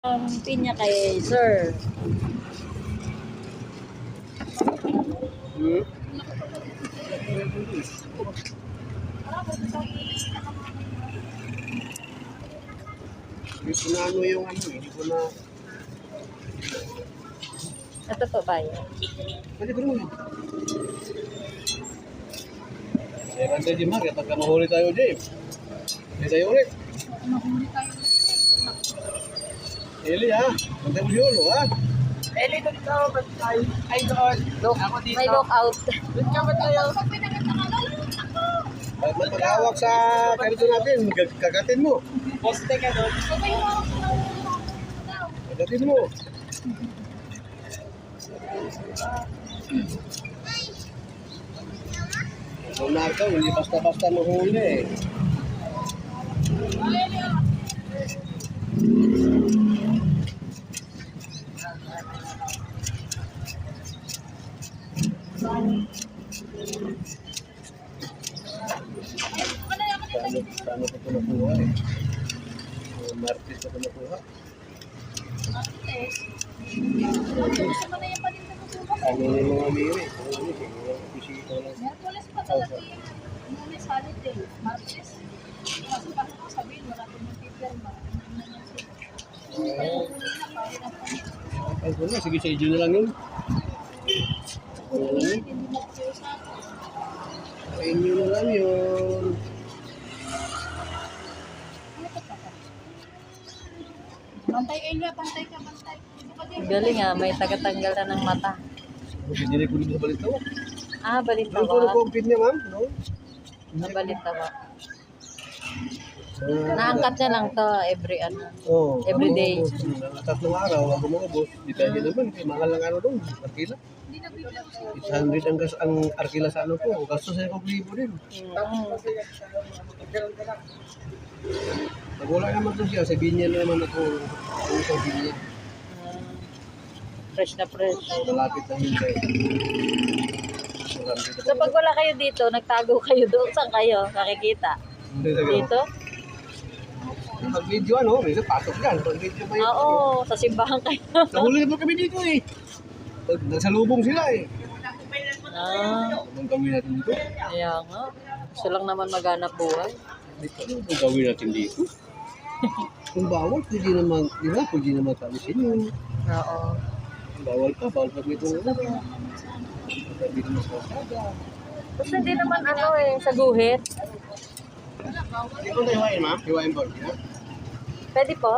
Ang pinya kay Sir. Hindi ko na ano yung ano, hindi ko na... Ito po ba yan? Pwede ko naman. Eh, kanta di Maria, pagka mahuli tayo, James. Hindi tayo ulit. Mahuli tayo. Eli ha, kanta mo yun, ha? Eli, doon ka ba tayo? Ay, doon. Ako dito. May lockout. Doon ka ba tayo? Pag mag-awak sa karito natin, kagatin mo. Poste ka doon. Kagatin mo. So, Marco, hindi basta-basta mahuli eh. Paano ko ito nakuha eh? Martes ko ito nakuha. Ano yung mga miri? Pisito lang. Merkules pa talaga yung Lunes holiday. Martes. Kasi bakit ko sabihin, wala ko ng pipirma. Ay, ko na. Sige, sa idyo na lang yun. Hindi mo kayo sa Sa inyo na lang yun. Bantay, Elia, bantay ka, bantay. Dito ka din. Galing ah, may tagatanggal na ng mata. Hindi ko dito sa balitaw. Ah, balita Doon ko ba? na-compete niya, ma'am. No? Balita ba? Naangkat niya lang to every ano. Oo. Every day. Tatlong araw, ako mga boss. Depende naman. Mahal lang ano doon. Arkila. Hindi nagbibiro siya. 600 ang arkila sa ano po. Gastos ay kublibo din. Pag wala naman to siya, sabihin niya naman ako. Ano sabihin niya? Fresh na fresh. Malapit na hindi. So pag wala kayo dito, nagtago kayo doon. Saan kayo? Nakikita? Dito? Pag video ano, may pasok yan. Pag video pa yun. Oo, sa simbahan kayo. Nahuli na po kami dito eh. Pag nasalubong sila eh. Ah, Anong gawin natin dito? kaya nga. Gusto lang naman maghanap buhay. Anong gawin natin dito? Kung bawal, pwede naman, di ba? Pwede naman talisin yun. Oo. Bawal ka, bawal pag may tungo. Sabi naman sa kasada. Kasi hindi naman ano eh, sa guhit. Hindi ko na hiwain, ma'am. Hiwain ba? Pwede po.